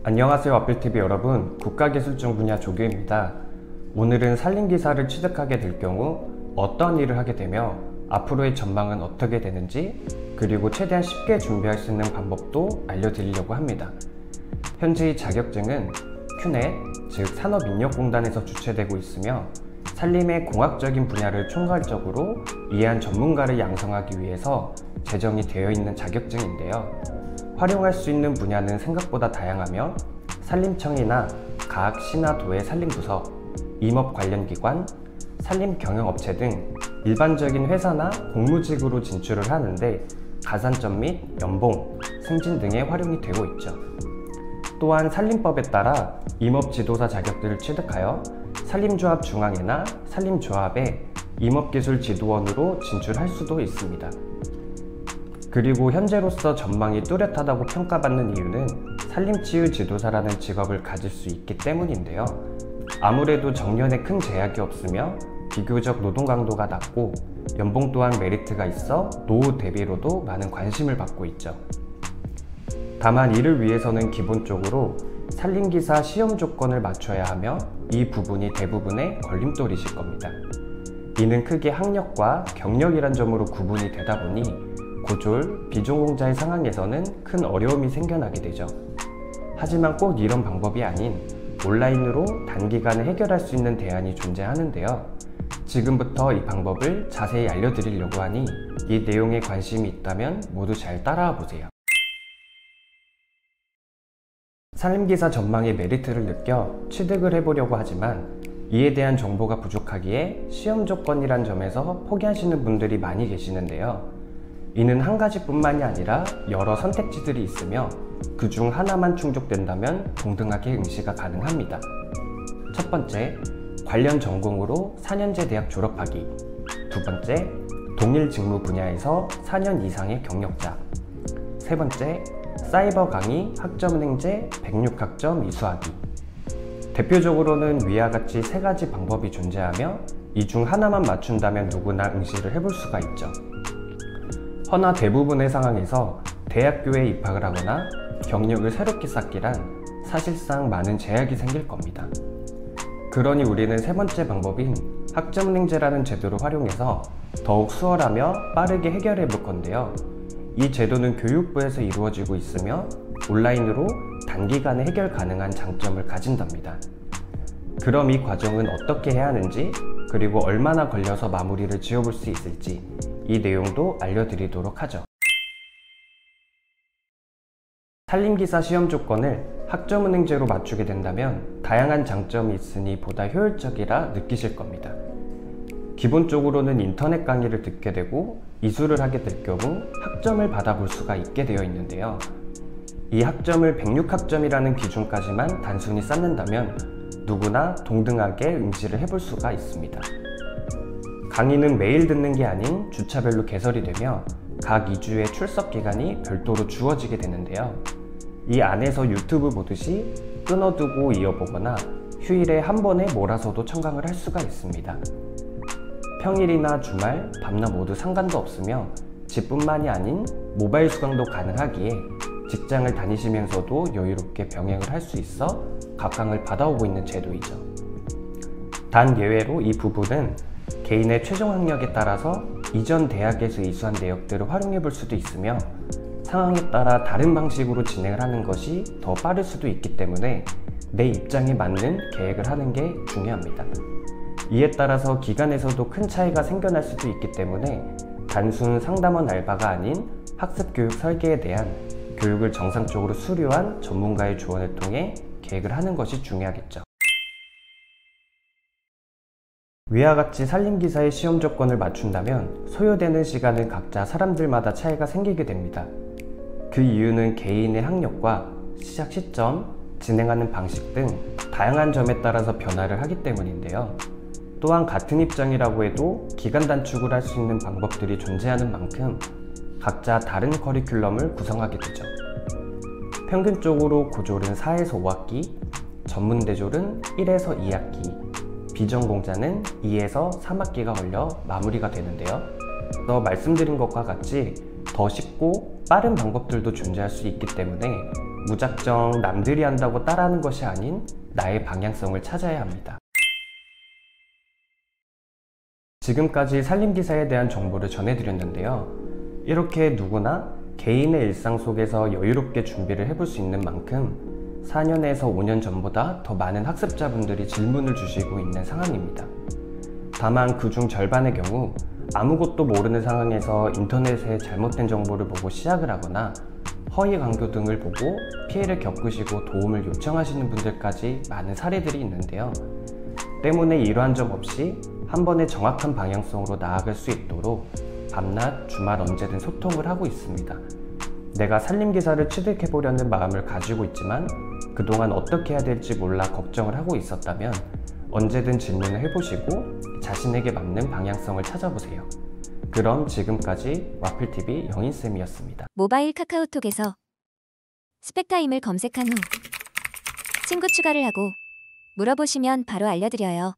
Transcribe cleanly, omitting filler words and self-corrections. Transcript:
안녕하세요. 와필TV 여러분, 국가기술청 분야 조규입니다. 오늘은 산림기사를 취득하게 될 경우 어떤 일을 하게 되며 앞으로의 전망은 어떻게 되는지, 그리고 최대한 쉽게 준비할 수 있는 방법도 알려드리려고 합니다. 현재 이 자격증은 큐넷, 즉 산업인력공단에서 주최되고 있으며 산림의 공학적인 분야를 총괄적으로 이해한 전문가를 양성하기 위해서 제정이 되어 있는 자격증인데요. 활용할 수 있는 분야는 생각보다 다양하며 산림청이나 각 시나 도의 산림부서, 임업 관련 기관, 산림경영업체 등 일반적인 회사나 공무직으로 진출을 하는데 가산점 및 연봉, 승진 등에 활용이 되고 있죠. 또한 산림법에 따라 임업지도사 자격들을 취득하여 산림조합 중앙회나 산림조합의 임업기술지도원으로 진출할 수도 있습니다. 그리고 현재로서 전망이 뚜렷하다고 평가받는 이유는 산림치유지도사라는 직업을 가질 수 있기 때문인데요. 아무래도 정년에 큰 제약이 없으며 비교적 노동 강도가 낮고 연봉 또한 메리트가 있어 노후 대비로도 많은 관심을 받고 있죠. 다만 이를 위해서는 기본적으로 산림기사 시험 조건을 맞춰야 하며 이 부분이 대부분의 걸림돌이실 겁니다. 이는 크게 학력과 경력이란 점으로 구분이 되다 보니 고졸, 비전공자의 상황에서는 큰 어려움이 생겨나게 되죠. 하지만 꼭 이런 방법이 아닌 온라인으로 단기간에 해결할 수 있는 대안이 존재하는데요. 지금부터 이 방법을 자세히 알려드리려고 하니 이 내용에 관심이 있다면 모두 잘 따라와 보세요. 산림기사 전망의 메리트를 느껴 취득을 해보려고 하지만 이에 대한 정보가 부족하기에 시험 조건이란 점에서 포기하시는 분들이 많이 계시는데요. 이는 한 가지뿐만이 아니라 여러 선택지들이 있으며 그 중 하나만 충족된다면 동등하게 응시가 가능합니다. 첫 번째, 관련 전공으로 4년제 대학 졸업하기. 두 번째, 동일 직무 분야에서 4년 이상의 경력자. 세 번째, 사이버 강의 학점은행제 106학점 이수하기. 대표적으로는 위와 같이 세 가지 방법이 존재하며 이 중 하나만 맞춘다면 누구나 응시를 해볼 수가 있죠. 허나 대부분의 상황에서 대학교에 입학을 하거나 경력을 새롭게 쌓기란 사실상 많은 제약이 생길 겁니다. 그러니 우리는 세 번째 방법인 학점은행제라는 제도를 활용해서 더욱 수월하며 빠르게 해결해 볼 건데요. 이 제도는 교육부에서 이루어지고 있으며 온라인으로 단기간에 해결 가능한 장점을 가진답니다. 그럼 이 과정은 어떻게 해야 하는지, 그리고 얼마나 걸려서 마무리를 지어볼 수 있을지 이 내용도 알려드리도록 하죠. 산림기사 시험 조건을 학점은행제로 맞추게 된다면 다양한 장점이 있으니 보다 효율적이라 느끼실 겁니다. 기본적으로는 인터넷 강의를 듣게 되고 이수를 하게 될 경우 학점을 받아볼 수가 있게 되어 있는데요. 이 학점을 106학점이라는 기준까지만 단순히 쌓는다면 누구나 동등하게 응시를 해볼 수가 있습니다. 강의는 매일 듣는 게 아닌 주차별로 개설이 되며 각 2주의 출석 기간이 별도로 주어지게 되는데요. 이 안에서 유튜브 보듯이 끊어두고 이어보거나 휴일에 한 번에 몰아서도 청강을 할 수가 있습니다. 평일이나 주말, 밤낮 모두 상관도 없으며 집뿐만이 아닌 모바일 수강도 가능하기에 직장을 다니시면서도 여유롭게 병행을 할 수 있어 각강을 받아오고 있는 제도이죠. 단 예외로 이 부분은 개인의 최종 학력에 따라서 이전 대학에서 이수한 내역들을 활용해 볼 수도 있으며 상황에 따라 다른 방식으로 진행을 하는 것이 더 빠를 수도 있기 때문에 내 입장에 맞는 계획을 하는 게 중요합니다. 이에 따라서 기간에서도 큰 차이가 생겨날 수도 있기 때문에 단순 상담원 알바가 아닌 학습교육 설계에 대한 교육을 정상적으로 수료한 전문가의 조언을 통해 계획을 하는 것이 중요하겠죠. 위와 같이 산림기사의 시험 조건을 맞춘다면 소요되는 시간은 각자 사람들마다 차이가 생기게 됩니다. 그 이유는 개인의 학력과 시작 시점, 진행하는 방식 등 다양한 점에 따라서 변화를 하기 때문인데요. 또한 같은 입장이라고 해도 기간 단축을 할 수 있는 방법들이 존재하는 만큼 각자 다른 커리큘럼을 구성하게 되죠. 평균적으로 고졸은 4에서 5학기, 전문대졸은 1에서 2학기, 비전공자는 2에서 3학기가 걸려 마무리가 되는데요. 말씀드린 것과 같이 더 쉽고 빠른 방법들도 존재할 수 있기 때문에 무작정 남들이 한다고 따라하는 것이 아닌 나의 방향성을 찾아야 합니다. 지금까지 살림기사에 대한 정보를 전해드렸는데요. 이렇게 누구나 개인의 일상 속에서 여유롭게 준비를 해볼 수 있는 만큼 4년에서 5년 전보다 더 많은 학습자분들이 질문을 주시고 있는 상황입니다. 다만 그중 절반의 경우 아무것도 모르는 상황에서 인터넷에 잘못된 정보를 보고 시작을 하거나 허위 광고 등을 보고 피해를 겪으시고 도움을 요청하시는 분들까지 많은 사례들이 있는데요. 때문에 이러한 점 없이 한 번에 정확한 방향성으로 나아갈 수 있도록 밤낮, 주말 언제든 소통을 하고 있습니다. 내가 살림기사를 취득해보려는 마음을 가지고 있지만 그동안 어떻게 해야 될지 몰라 걱정을 하고 있었다면 언제든 질문을 해보시고 자신에게 맞는 방향성을 찾아보세요. 그럼 지금까지 와플TV 영인쌤이었습니다. 모바일 카카오톡에서 스펙타임을 검색한 후 친구 추가를 하고 물어보시면 바로 알려드려요.